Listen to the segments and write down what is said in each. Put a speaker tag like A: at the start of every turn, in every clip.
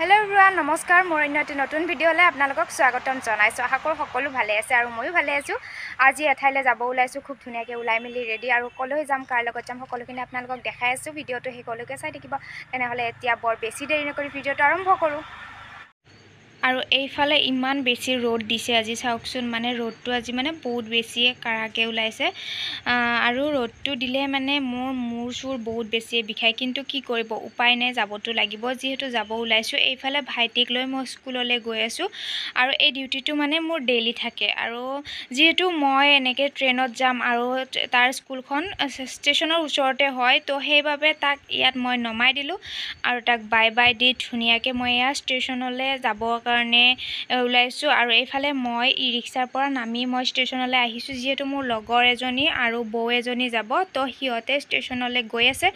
A: Hello everyone नमस्कार मोर अन्य नतुन भिडिओले आपनालोকক स्वागतम जनाइছো आशा करो সকলো ভালে আছে আৰু ময়ো ভালে আছো আজি এঠাইলে যাব ওলাইছো খুব ধুনিয়াকে ওলাই মিলি ৰেডি আৰু কলৈ যাম কাৰ লগত যাম সকলোখিনি আপোনালোকক দেখাই আছো ভিডিওটো হেকলৈকে চাই থাকিব তেনেহলে এতিয়া বৰ বেছি দেৰি নকৰি ভিডিওটো আৰম্ভ কৰো আৰু এইফালে ইমান বেছি ৰ'দ দিছে আজি চাওকচোন মানে ৰ'দটো আজি মানে বহুত বেছি কাৰাকে ওলাইছে আৰু ৰ'দটো দিলে মানে মোৰ চুৰ বহুত বেছি বিখায় কিন্তু কি কৰিব উপায় নাই যাবতো লাগিব যেহেতু যাব ওলাইছো এইফালে ভাইটিক লৈ মই স্কুললৈ গৈ আছো আৰু এই ডিউটিটো মানে মোৰ ডেইলি থাকে আৰু যেহেতু মই এনেকে ট্ৰেইনত যাম আৰু তাৰ স্কুলখন ষ্টেচনৰ ওচৰতে হয় তো সেইভাবে তাক ইয়াত মই নমাই দিলো আৰু তাক বাই বাই দি ধুনিয়াকে মই ইয়া ষ্টেচনলৈ যাব কাৰণে ওলাইছো আৰু এইফালে মই ই ৰিক্সাৰ পৰা নামি মই ষ্টেচনলৈ আহিছো যেহেতু মোৰ লগৰ এজনী আৰু বৌ এজনী যাব তো হিয়তে ষ্টেচনলৈ গৈ আছে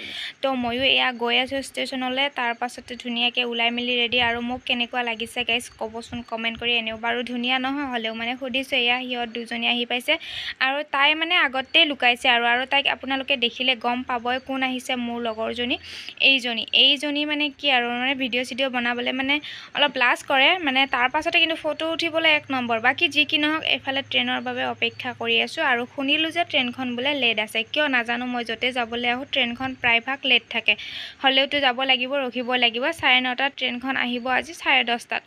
A: তো ময়ো এয়া গৈ আছো ষ্টেচনলৈ তাৰ পাছতে ধুনিয়াকে ওলাই মিলি ৰেডি আৰু মোক কেনেকুৱা লাগিছে গাইস কবচোন কমেন্ট কৰি এনেও বাৰু ধুনিয়া নহয় হলেও মানে খুদিছে এয়া হিয়ত দুজনী আহি পাইছে আৰু তাই মানে আগতে লুকাইছে আৰু তাইক আপোনালোকে দেখিলে গম পাবই কোন আহিছে মোৰ লগৰজনী এইজনী মানে কি আৰু মানে ভিডিও বনাবলে মানে অলপ লাজ কৰে মানে তাৰ পাছতে কিন্তু ফটো উঠিবলৈ এক নম্বৰ বাকি যি কি নহক এফালে ট্ৰেইনৰ বাবে অপেক্ষা কৰি আছো আৰু শুনিলো যে ট্ৰেইনখন বুলে লেট আছে কিয় নাজানো মই যতে যাবলৈ আহো ট্ৰেইনখন প্ৰায়ভাগ লেট থাকে হলেওটো যাব লাগিব ৰখিব লাগিব 9:30 ট্ৰেইনখন আহিব আজি 10:30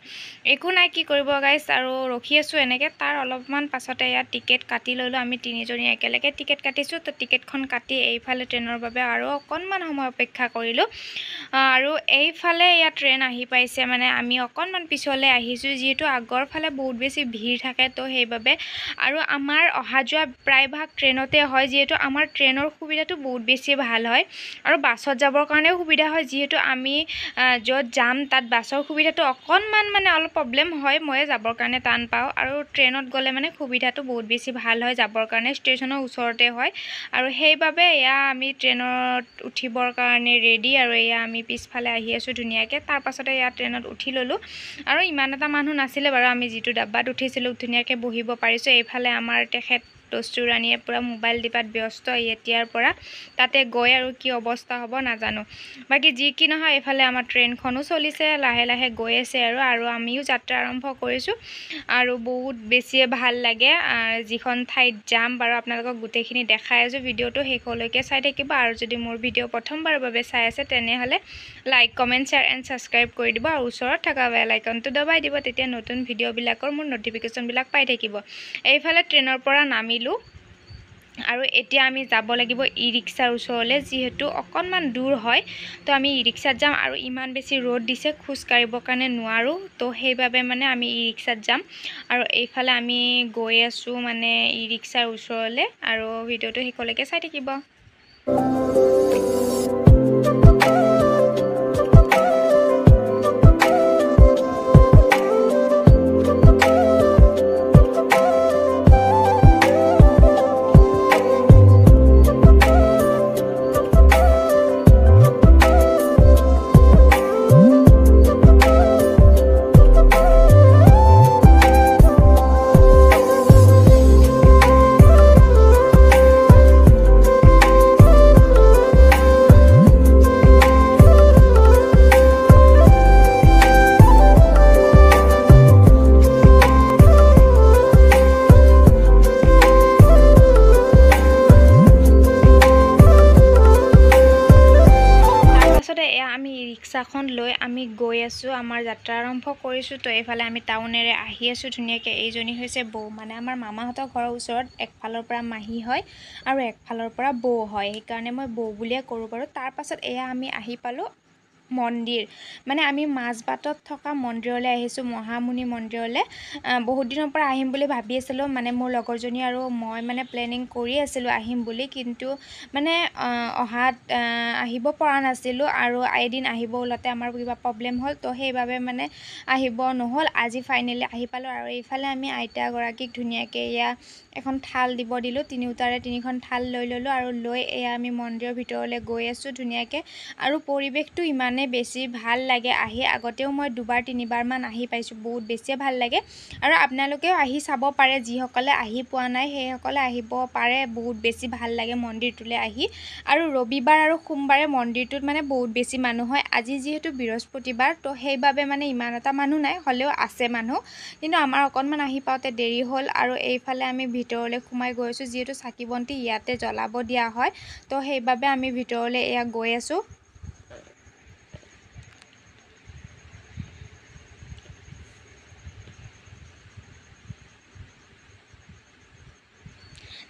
A: একো নাই কি কৰিব গাইস আৰু ৰখি আছো এনেকে তাৰ অলপমান পাছতে ইয়া টিকেট কাটি ললো আমি তিনিজনী একেলগে টিকেট কাটিছো তো টিকেটখন কাটি এইফালে ট্ৰেইনৰ বাবে আৰু অকনমান সময় অপেক্ষা কৰিলো আৰু এইফালে ইয়া ট্ৰেইন আহি পাইছে মানে আমি অকনমান পিছলে আহিছো যেহেতু আগৰ ফালে বহুত বেছি ভিৰ থাকে তো সেইভাবে আৰু আমাৰ অহা যোৱা প্ৰায়ভাগ ট্ৰেইনতে হয় যেহেতু আমাৰ ট্ৰেইনৰ সুবিধাটো বহুত বেছি ভাল হয় আৰু বাছত যাবৰ কাৰণেও সুবিধা হয় যেহেতু আমি যত যাম তাত বাছৰ সুবিধাটো অকনমান মানে অলপ প্ৰবলেম হয় মই যাবৰ কাৰণে টান পাও আৰু ট্ৰেইনত গলে মানে সুবিধাটো বহুত বেছি ভাল হয় যাবৰ কাৰণে ষ্টেচনৰ ওচৰতে হয় আৰু সেইভাবে এয়া আমি ট্ৰেইনত উঠিবৰ কাৰণে ৰেডি আৰু এয়া আমি পিছফালে আহি আছো ধুনিয়াকে তাৰ পাছতে এয়া ট্ৰেইনত উঠি ললো আৰু ইমান এটা মানুহ নাছিলে বাৰু আমি যেটো ডাব্বাত উঠিছিলো ধুনিয়াকে বহিব পাৰিছো এইফালে আমাৰ তেখেত দস্তুৰাণীয়ে পুৰা মোবাইল টিপাত ব্যস্ত এতিয়াৰ পৰা তাতে গৈ আৰু কি অৱস্থা হ'ব নাজানো বাকি যি কি নহয় এফালে আমাৰ ট্ৰেইনখনো চলিছে লাহে লাহে গৈ আছে আৰু আমিও যাত্ৰা আৰম্ভ কৰিছো আৰু বহুত বেছি ভাল লাগে যিখন ঠাইত যাম বাৰু আপোনালোকক গুটেখিনি দেখাই আছো ভিডিওটো শেষলৈকে চাই থাকিব আৰু যদি মোৰ ভিডিও প্ৰথমবাৰৰ বাবে চাই আছে তেনেহলে like comment share and subscribe কৰি দিব আৰু ওচৰত থকা বেল আইকনটো দবাই দিব তেতিয়া নতুন ভিডিও বিলাকৰ মোৰ নটিফিকেশন বিলাক পাই থাকিব এইফালে ট্ৰেইনৰ পৰা নামিলো আৰু এতিয়া আমি যাব লাগিব ই ৰিক্সাৰ ওচৰলৈ যেহেতু অকনমান দূৰ হয় তো আমি ই ৰিক্সাত যাম আৰু ইমান বেছি ৰ'দ দিছে খুজ কাঢ়িবৰ কাৰণে নোৱাৰো তো সেইভাবে মানে আমি ই ৰিক্সাত যাম আৰু এইফালে আমি গৈ আছো মানে ই ৰিক্সাৰ ওচৰলৈ আৰু ভিডিওটো শেষলৈকে চাই থাকিব ৰিক্সাখন লৈ আমি গৈ আছো আমাৰ যাত্ৰা আৰম্ভ কৰিছো তো এইফালে আমি টাউনেৰে আহি আছো ধুনিয়াকে এইজনী হৈছে বৌ মানে আমাৰ মামাহঁতৰ ঘৰৰ ওচৰত একফালৰ পৰা মাহী হয় আৰু একফালৰ পৰা বৌ হয় সেইকাৰণে মই বৌ বুলিয়ে কৰো বাৰু তাৰ পাছত এয়া আমি আহি পালো মন্দিৰ মানে আমি মাজবাটত থকা মন্দিৰলৈ আহিছো মহামুনি মন্দিৰলৈ বহুত দিনৰ পৰা আহিম বুলি ভাবি আছিলো মানে মোৰ লগৰজনী আৰু মই মানে প্লেনিং কৰি আছিলো আহিম বুলি কিন্তু মানে অহাত আহিব পৰা নাছিলো আৰু এদিন আহিব ওলাতে আমাৰ কিবা প্ৰবলেম হ'ল তো সেইভাবে মানে আহিব নহল আজি ফাইনেলি আহি পালো আৰু এইফালে আমি আইতা গৰাকীক ধুনিয়াকে ইয়া এখন থাল দিব দিলো তিনিউটাৰে তিনিখন থাল লৈ ললো আৰু লৈ এয়া আমি মন্দিৰৰ ভিতৰলৈ গৈ আছো ধুনিয়াকে আৰু পৰিবেশটো ইমানে ইমানে বেছি ভাল লাগে আহি আগতেও মই দুবাৰ তিনিবাৰ মান আহি পাইছোঁ বহুত বেছিয়ে ভাল লাগে আৰু আপোনালোকেও আহি চাব পাৰে যিসকলে আহি পোৱা নাই সেইসকলে আহিব পাৰে বহুত বেছি ভাল লাগে মন্দিৰটোলৈ আহি আৰু ৰবিবাৰ আৰু সোমবাৰে মন্দিৰটোত মানে বহুত বেছি মানুহ হয় আজি যিহেতু বৃহস্পতিবাৰ তো সেইবাবে মানে ইমান এটা মানুহ নাই হ'লেও আছে মানুহ কিন্তু আমাৰ অকণমান আহি পাওঁতে দেৰি হ'ল আৰু এইফালে আমি ভিতৰলৈ সোমাই গৈছোঁ যিহেতু চাকি বন্তি ইয়াতে জ্বলাব দিয়া হয় তো সেইবাবে আমি ভিতৰলৈ এয়া গৈ আছোঁ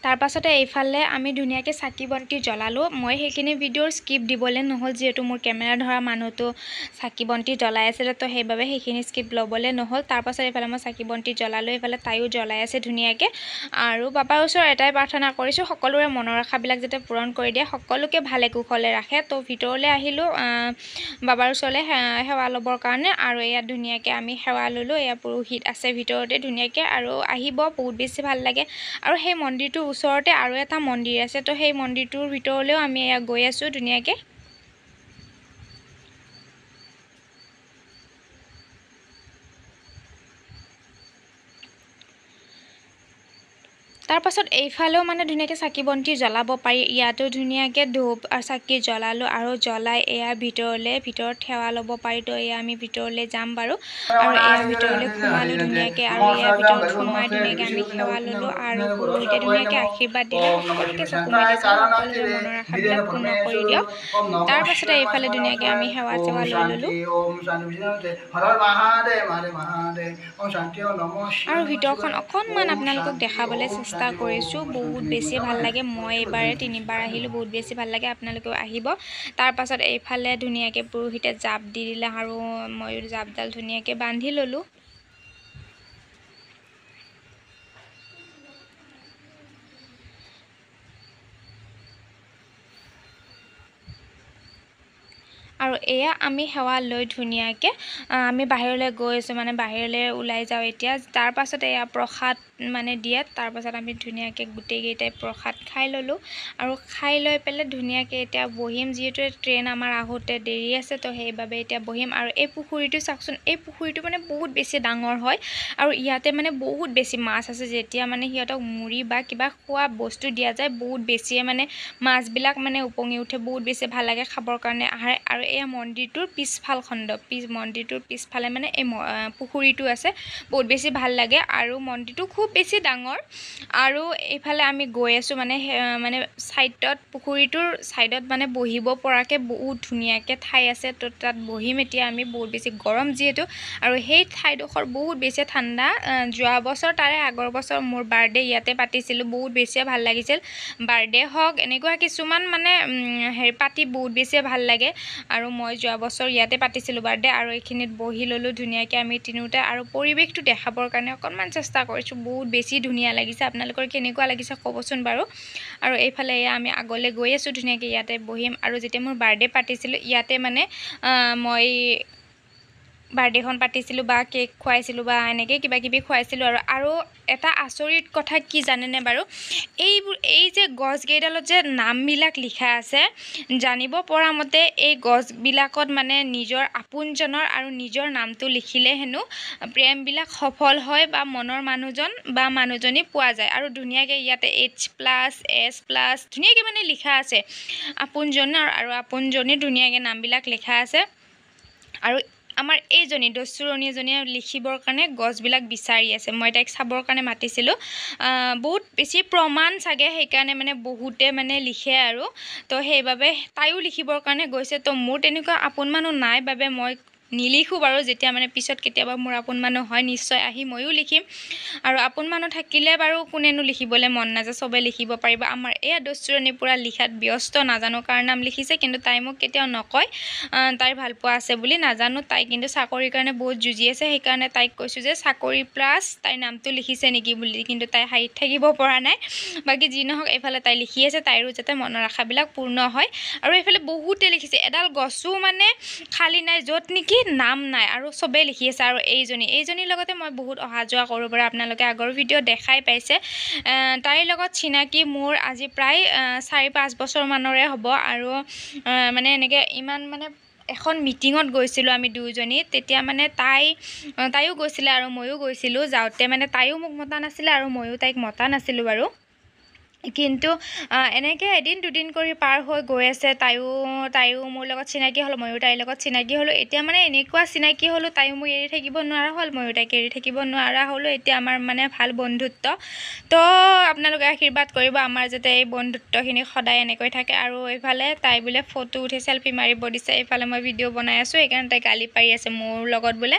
A: তাৰ পাছতে এইফালে আমি ধুনীয়াকৈ চাকি বন্তি জ্বলালোঁ মই সেইখিনি ভিডিঅ'ৰ স্কিপ দিবলৈ নহ'ল যিহেতু মোৰ কেমেৰা ধৰা মানুহটো চাকি বন্তি জ্বলাই আছিলে তো সেইবাবে সেইখিনি স্কিপ ল'বলৈ নহ'ল তাৰ পাছত এইফালে মই চাকি বন্তি জ্বলালোঁ এইফালে তাইও জ্বলাই আছে ধুনীয়াকৈ আৰু বাবাৰ ওচৰত এটাই প্ৰাৰ্থনা কৰিছোঁ সকলোৰে মনৰ আশাবিলাক যাতে পূৰণ কৰি দিয়ে সকলোকে ভালে কুশলে ৰাখে তো ভিতৰলৈ আহিলোঁ বাবাৰ ওচৰলৈ সেৱা ল'বৰ কাৰণে আৰু ইয়াত ধুনীয়াকৈ আমি সেৱা ল'লোঁ এয়া পুৰোহিত আছে ভিতৰতে ধুনীয়াকৈ আৰু আহিব বহুত বেছি ভাল লাগে আৰু সেই মন্দিৰটোৰ ওচৰতে আৰু এটা মন্দিৰ আছে তো সেই মন্দিৰটোৰ ভিতৰলৈও আমি এয়া গৈ আছোঁ ধুনীয়াকৈ তাৰ পাছত এইফালেও মানে ধুনীয়াকৈ চাকি বন্তি জ্বলাব পাৰি ইয়াতো ধুনীয়াকৈ ধূপ আৰু চাকি জ্বলালোঁ আৰু জ্বলাই এয়া ভিতৰত সেৱা ল'ব পাৰি তো এয়া আমি ভিতৰলৈ যাম বাৰু আৰু এয়া ভিতৰলৈ সোমালোঁ ধুনীয়াকৈ আৰু এয়া ভিতৰত সোমাই ধুনীয়াকৈ আমি সেৱা ল'লোঁ আৰু পুৰোহিতে ধুনীয়াকৈ আশীৰ্বাদ দিলে সকলোকে চকু মেলি চাওঁ সকলোৰে মনৰ আশাবিলাক পূৰ্ণ কৰি দিয়ক তাৰ পাছতে এইফালে ধুনীয়াকৈ আমি সেৱা চেৱা লৈ ল'লোঁ আৰু ভিতৰখন অকণমান আপোনালোকক দেখাবলৈ চেষ্টা কৰিছোঁ বহুত বেছি ভাল লাগে মই এইবাৰে তিনিবাৰ আহিলোঁ বহুত বেছি ভাল লাগে আপোনালোকেও আহিব তাৰ পাছত এইফালে ধুনীয়াকৈ পুৰোহিতে জাপ দি দিলে আৰু ময়ো জাপডাল ধুনীয়াকৈ বান্ধি ল'লোঁ আৰু এয়া আমি সেৱা লৈ ধুনীয়াকৈ আমি বাহিৰলৈ গৈ আছোঁ মানে বাহিৰলৈ ওলাই যাওঁ এতিয়া তাৰ পাছত এয়া প্ৰসাদ মানে দিয়ে তাৰ পাছত আমি ধুনীয়াকৈ গোটেইকেইটাই প্ৰসাদ খাই ল'লোঁ আৰু খাই লৈ পেলাই ধুনীয়াকৈ এতিয়া বহিম যিহেতু ট্ৰেইন আমাৰ আহোঁতে দেৰি আছে তো সেইবাবে এতিয়া বহিম আৰু এই পুখুৰীটো চাওকচোন এই পুখুৰীটো মানে বহুত বেছি ডাঙৰ হয় আৰু ইয়াতে মানে বহুত বেছি মাছ আছে যেতিয়া মানে সিহঁতক মুড়ি বা কিবা খোৱা বস্তু দিয়া যায় বহুত বেছিয়ে মানে মাছবিলাক মানে উপঙি উঠে বহুত বেছি ভাল লাগে খাবৰ কাৰণে আহে আৰু এই মন্দিৰটোৰ মন্দিৰটোৰ পিছফালে মানে এই পুখুৰীটো আছে বহুত বেছি ভাল লাগে আৰু মন্দিৰটো খুব বেছি ডাঙৰ আৰু এইফালে আমি গৈ আছোঁ মানে পুখুৰীটোৰ ছাইডত মানে বহিব পৰাকৈ বহুত ধুনীয়াকৈ ঠাই আছে তো তাত বহিম এতিয়া আমি বহুত বেছি গৰম যিহেতু আৰু সেই ঠাইডোখৰ বহুত বেছি ঠাণ্ডা যোৱা বছৰ তাৰে আগৰ বছৰ মোৰ বাৰ্থডে ইয়াতে পাতিছিলোঁ বহুত বেছিয়ে ভাল লাগিছিল বাৰ্থডে হওক এনেকুৱা কিছুমান মানে পাতি বহুত বেছিয়ে ভাল লাগে আৰু মই যোৱা বছৰ ইয়াতে পাতিছিলোঁ বাৰ্থডে আৰু এইখিনিত বহি ল'লোঁ ধুনীয়াকৈ আমি তিনিওটা আৰু পৰিৱেশটো দেখাবৰ কাৰণে অকণমান চেষ্টা কৰিছোঁ বহুত বেছি ধুনীয়া লাগিছে আপোনালোকৰ কেনেকুৱা লাগিছে ক'বচোন বাৰু আৰু এইফালে এয়া আমি আগলৈ গৈ আছোঁ ধুনীয়াকৈ ইয়াতে বহিম আৰু যেতিয়া মোৰ বাৰ্থডে পাতিছিলোঁ ইয়াতে মানে মই বাৰ্থডেখন পাতিছিলোঁ বা কেক খুৱাইছিলোঁ বা এনেকৈ কিবা কিবি খুৱাইছিলোঁ আৰু এটা আচৰিত কথা কি জানেনে বাৰু এই যে গছকেইডালত যে নামবিলাক লিখা আছে জানিব পৰা মতে এই গছবিলাকত মানে নিজৰ আপোনজনৰ আৰু নিজৰ নামটো লিখিলে হেনো প্ৰেমবিলাক সফল হয় বা মনৰ মানুহজন বা মানুহজনী পোৱা যায় আৰু ধুনীয়াকৈ ইয়াতে H+S+ ধুনীয়াকৈ মানে লিখা আছে আপোনজনৰ আৰু আপোনজনীৰ ধুনীয়াকৈ নামবিলাক লিখা আছে আৰু আমাৰ এইজনী দস্যুৰণীজনীয়ে লিখিবৰ কাৰণে গছবিলাক বিচাৰি আছে মই তাইক চাবৰ কাৰণে মাতিছিলোঁ বহুত বেছি প্ৰমাণ চাগে সেইকাৰণে মানে বহুতে মানে লিখে আৰু তো সেইবাবে তাইও লিখিবৰ কাৰণে গৈছে তো মোৰ তেনেকুৱা আপোন মানুহ নাই বাবে মই নিলিখোঁ বাৰু যেতিয়া মানে পিছত কেতিয়াবা মোৰ আপোন মানুহ হয় নিশ্চয় আহি ময়ো লিখিম আৰু আপোন মানুহ থাকিলে বাৰু কোনেনো লিখিবলৈ মন নাযায় চবে লিখিব পাৰিব আমাৰ এয়া দস্যুৰণী পূৰা লিখাত ব্যস্ত নাজানো কাৰ নাম লিখিছে কিন্তু তাই মোক কেতিয়াও নকয় তাইৰ ভালপোৱা আছে বুলি নাজানো তাই কিন্তু চাকৰিৰ কাৰণে বহুত যুঁজি আছে সেইকাৰণে তাইক কৈছোঁ যে চাকৰি প্লাছ তাইৰ নামটো লিখিছে নেকি বুলি কিন্তু তাই হাঁহিত থাকিব পৰা নাই বাকী যি নহওক এইফালে তাই লিখি আছে তাইৰো যাতে মনৰ আশাবিলাক পূৰ্ণ হয় আৰু এইফালে বহুতে লিখিছে এডাল গছো মানে খালী নাই য'ত নেকি নাম নাই আৰু চবেই লিখি আছে আৰু এইজনীৰ লগতে মই বহুত অহা যোৱা কৰোঁ বাৰু আপোনালোকে আগৰ ভিডিঅ' দেখাই পাইছে তাইৰ লগত চিনাকি মোৰ আজি প্ৰায় 4-5 বছৰমানৰে হ'ব আৰু মানে এনেকৈ ইমান মানে এখন মিটিঙত গৈছিলোঁ আমি দুয়োজনী। তেতিয়া মানে তাইও গৈছিলে আৰু ময়ো গৈছিলোঁ। যাওঁতে মানে তাইও মোক মতা নাছিলে আৰু ময়ো তাইক মতা নাছিলোঁ বাৰু। কিন্তু এনেকৈ এদিন দুদিন কৰি পাৰ হৈ গৈ আছে। তাইও মোৰ লগত চিনাকি হ'ল, ময়ো তাইৰ লগত চিনাকি হ'লোঁ। এতিয়া মানে এনেকুৱা চিনাকি হ'লোঁ, তাইও মোক এৰি থাকিব নোৱাৰা হ'ল, ময়ো তাইক এৰি থাকিব নোৱাৰা হ'লোঁ। এতিয়া আমাৰ মানে ভাল বন্ধুত্ব। তো আপোনালোকে আশীৰ্বাদ কৰিব আমাৰ যাতে এই বন্ধুত্বখিনি সদায় এনেকৈ থাকে। আৰু এইফালে তাই বোলে ফটো উঠি চেলফি মাৰিব দিছে, এইফালে মই ভিডিঅ' বনাই আছোঁ। সেইকাৰণে তাই গালি পাৰি আছে মোৰ লগত বোলে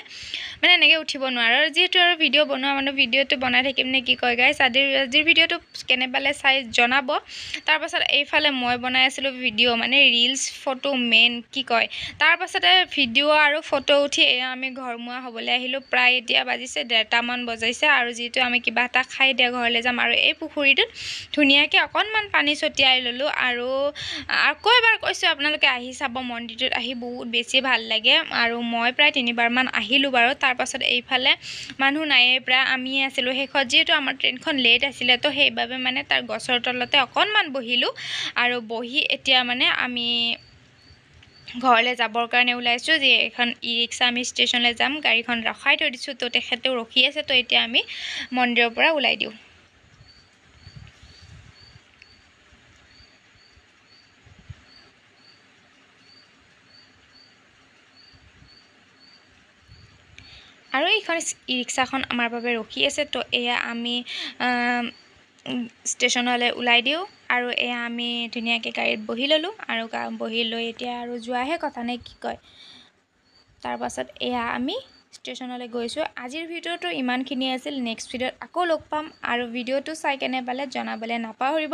A: মানে এনেকৈ উঠিব নোৱাৰোঁ। আৰু যিহেতু আৰু ভিডিঅ' বনোৱা মানুহ, ভিডিঅ'টো বনাই থাকিম নে কি কয় গাইছ। আজিৰ ভিডিঅ'টো কেনে পালে চাই জনাব। তাৰপাছত এইফালে মই বনাই আছিলোঁ ভিডিঅ' মানে ৰিলছ ফটো মেইন কি কয়। তাৰপাছতে ভিডিঅ' আৰু ফটো উঠি আমি ঘৰমুৱা হ'বলৈ আহিলোঁ। প্ৰায় এতিয়া বাজিছে 1:30মান বজাইছে। আৰু যিহেতু আমি কিবা এটা খাই দিয়া ঘৰলৈ যাম। আৰু এই পুখুৰীটোত ধুনীয়াকৈ অকণমান পানী ছটিয়াই ল'লোঁ। আৰু আকৌ এবাৰ কৈছোঁ আপোনালোকে আহি চাব, মন্দিৰটোত আহি বহুত বেছি ভাল লাগে। আৰু মই প্ৰায় 3বাৰমান আহিলোঁ বাৰু। তাৰপাছত এইফালে মানুহ নায়েই, প্ৰায় আমিয়ে আছিলোঁ শেষত। যিহেতু আমাৰ ট্ৰেইনখন লেট আছিলে, তো সেইবাবে মানে তাৰ গছৰ তলতে অকণমান বহিলোঁ। আৰু বহি এতিয়া মানে আমি ঘৰলৈ যাবৰ কাৰণে ওলাইছোঁ। যে এখন ই-ৰিক্সা আমি ষ্টেচনলৈ যাম, গাড়ীখন ৰখাই থৈ দিছোঁ। তো তেখেতেও ৰখি আছে। তো এতিয়া আমি মন্দিৰৰ পৰা ওলাই দিওঁ। আৰু এইখন ই-ৰিক্সাখন আমাৰ বাবে ৰখি আছে। তো এয়া আমি ষ্টেচনলৈ ওলাই দিওঁ। আৰু এয়া আমি ধুনীয়াকৈ গাড়ীত বহি ল'লোঁ। আৰু বহি লৈ এতিয়া আৰু যোৱাহে কথা নে কি কয়। তাৰপাছত এয়া আমি ষ্টেচনলৈ গৈছোঁ। আজিৰ ভিডিঅ'টো ইমানখিনি আছিল। নেক্সট ভিডিঅ'ত আকৌ লগ পাম। আৰু ভিডিঅ'টো চাই কেনে পালে জনাবলৈ নাপাহৰিব।